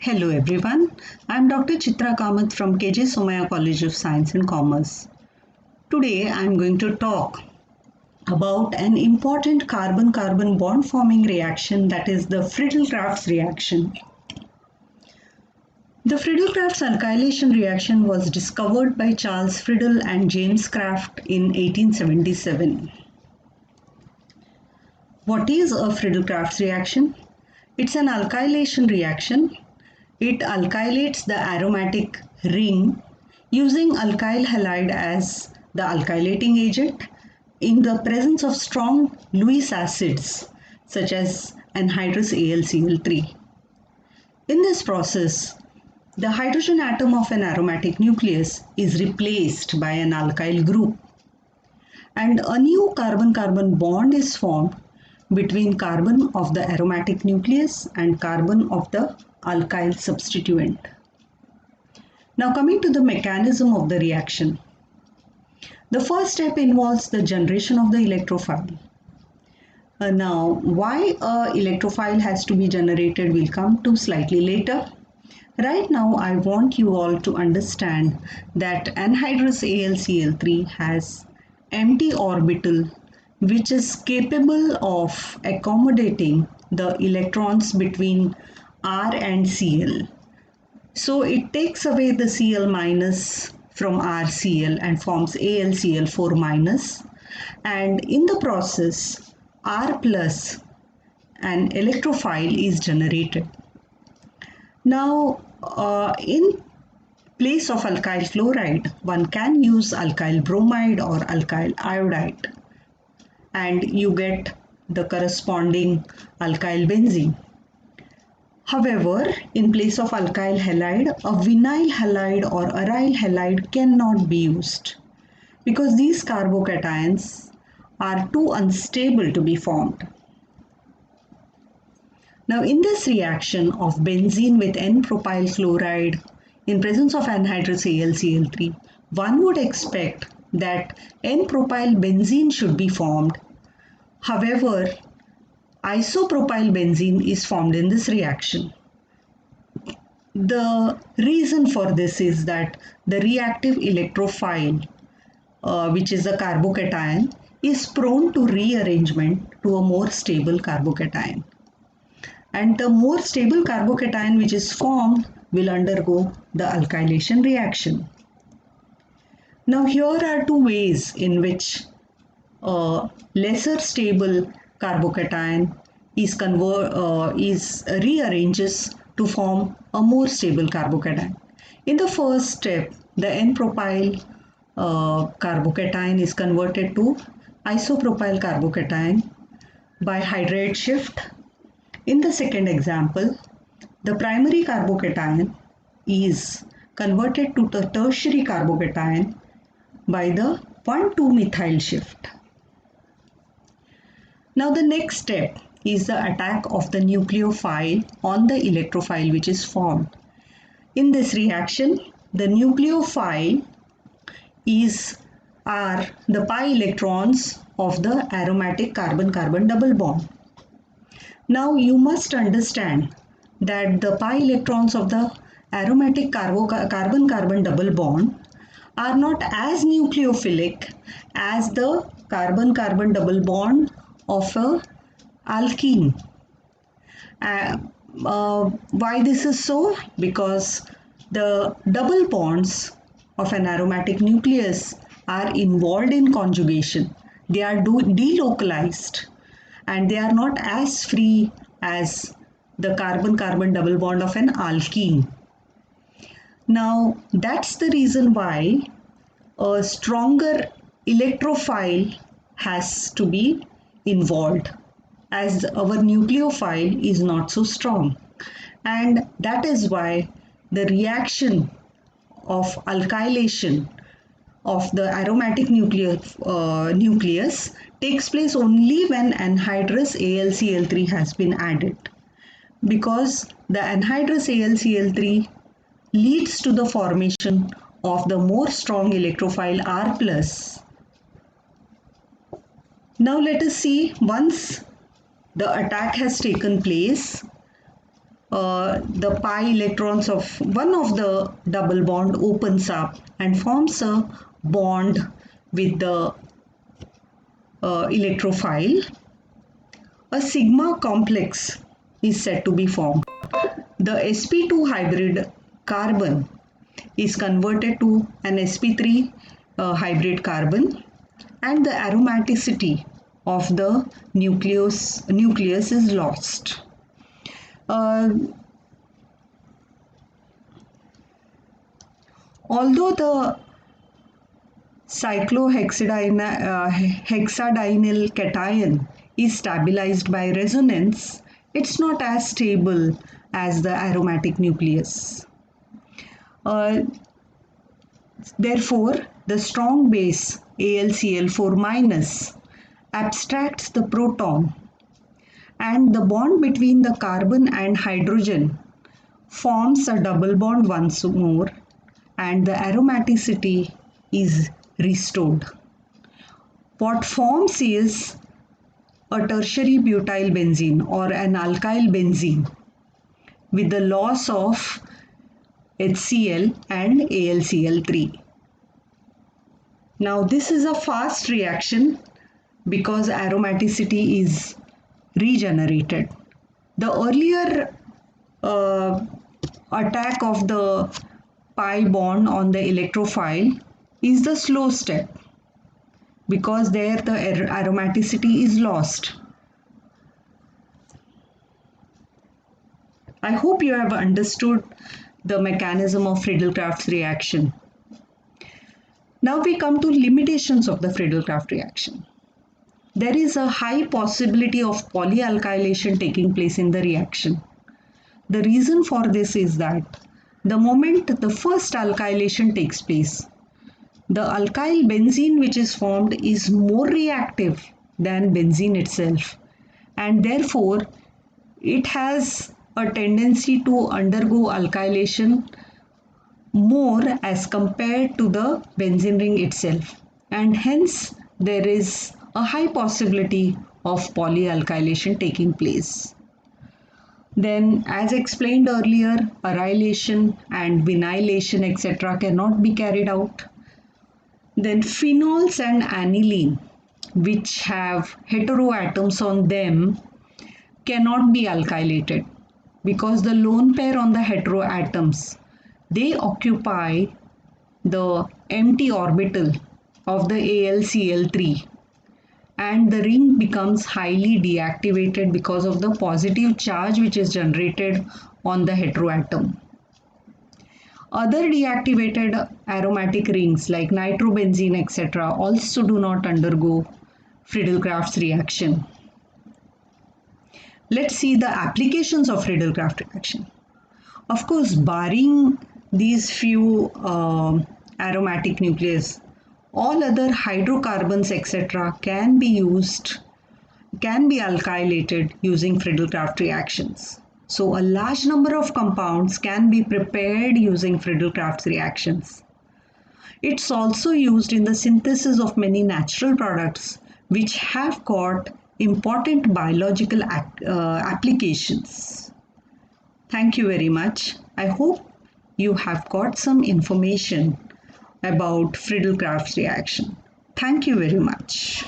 Hello everyone, I am Dr. Chitra Kamath from KJ Somaya College of Science and Commerce. Today I am going to talk about an important carbon-carbon bond forming reaction, that is the Friedel-Crafts reaction. The Friedel-Crafts alkylation reaction was discovered by Charles Friedel and James Kraft in 1877. What is a Friedel-Crafts reaction? It's an alkylation reaction. It alkylates the aromatic ring using alkyl halide as the alkylating agent in the presence of strong Lewis acids such as anhydrous AlCl3. In this process, the hydrogen atom of an aromatic nucleus is replaced by an alkyl group, and a new carbon-carbon bond is formed between carbon of the aromatic nucleus and carbon of the alkyl substituent. Now coming to the mechanism of the reaction. The first step involves the generation of the electrophile. Now why a electrophile has to be generated we'll come to slightly later. Right now I want you all to understand that anhydrous AlCl3 has empty orbital which is capable of accommodating the electrons between R and Cl. So it takes away the Cl minus from RCl and forms AlCl4 minus, and in the process R plus an electrophile is generated. Now in place of alkyl chloride one can use alkyl bromide or alkyl iodide and you get the corresponding alkyl benzene. However, in place of alkyl halide, a vinyl halide or aryl halide cannot be used because these carbocations are too unstable to be formed. Now, in this reaction of benzene with N-propyl chloride in presence of anhydrous AlCl3, one would expect that N-propyl benzene should be formed. However, isopropyl benzene is formed in this reaction. The reason for this is that the reactive electrophile, which is a carbocation, is prone to rearrangement to a more stable carbocation. And the more stable carbocation which is formed will undergo the alkylation reaction. Now here are two ways in which a lesser stable carbocation is rearranges to form a more stable carbocation. In the first step, the N-propyl carbocation is converted to isopropyl carbocation by hydride shift. In the second example, the primary carbocation is converted to the tertiary carbocation by the 1,2-methyl shift. Now the next step is the attack of the nucleophile on the electrophile which is formed. In this reaction, the nucleophile are the pi electrons of the aromatic carbon-carbon double bond. Now you must understand that the pi electrons of the aromatic carbon-carbon double bond are not as nucleophilic as the carbon-carbon double bond of a alkene. Why this is so? Because the double bonds of an aromatic nucleus are involved in conjugation. They are delocalized and they are not as free as the carbon-carbon double bond of an alkene. Now that's the reason why a stronger electrophile has to be involved, as our nucleophile is not so strong, and that is why the reaction of alkylation of the aromatic nucleus takes place only when anhydrous AlCl3 has been added, because the anhydrous AlCl3 leads to the formation of the more strong electrophile R plus. Now let us see, once the attack has taken place, the pi electrons of one of the double bond opens up and forms a bond with the electrophile, a sigma complex is said to be formed. The sp2 hybrid carbon is converted to an sp3 hybrid carbon, and the aromaticity of the nucleus is lost. Although the cyclohexadinyl cation is stabilized by resonance, it's not as stable as the aromatic nucleus. Therefore, the strong base AlCl4- abstracts the proton, and the bond between the carbon and hydrogen forms a double bond once more, and the aromaticity is restored. What forms is a tertiary butyl benzene or an alkyl benzene with the loss of HCl and AlCl3. Now this is a fast reaction because aromaticity is regenerated. The earlier attack of the pi bond on the electrophile is the slow step because there the aromaticity is lost. I hope you have understood the mechanism of Friedel-Crafts reaction. Now we come to limitations of the Friedel-Crafts reaction. There is a high possibility of polyalkylation taking place in the reaction. The reason for this is that the moment the first alkylation takes place, the alkyl benzene which is formed is more reactive than benzene itself, and therefore it has a tendency to undergo alkylation more as compared to the benzene ring itself, and hence there is a high possibility of polyalkylation taking place. Then, as explained earlier, arylation and vinylation etc. cannot be carried out. Then phenols and aniline, which have heteroatoms on them, cannot be alkylated because the lone pair on the heteroatoms, they occupy the empty orbital of the AlCl3, and the ring becomes highly deactivated because of the positive charge which is generated on the heteroatom. Other deactivated aromatic rings like nitrobenzene etc. also do not undergo Friedel-Crafts reaction. Let's see the applications of Friedel-Crafts reaction. Of course, barring these few aromatic nucleus, all other hydrocarbons etc. can be alkylated using Friedel-Crafts reactions. So a large number of compounds can be prepared using Friedel-Crafts reactions. It's also used in the synthesis of many natural products which have got important biological applications. Thank you very much. I hope you have got some information about Friedel-Crafts reaction. Thank you very much.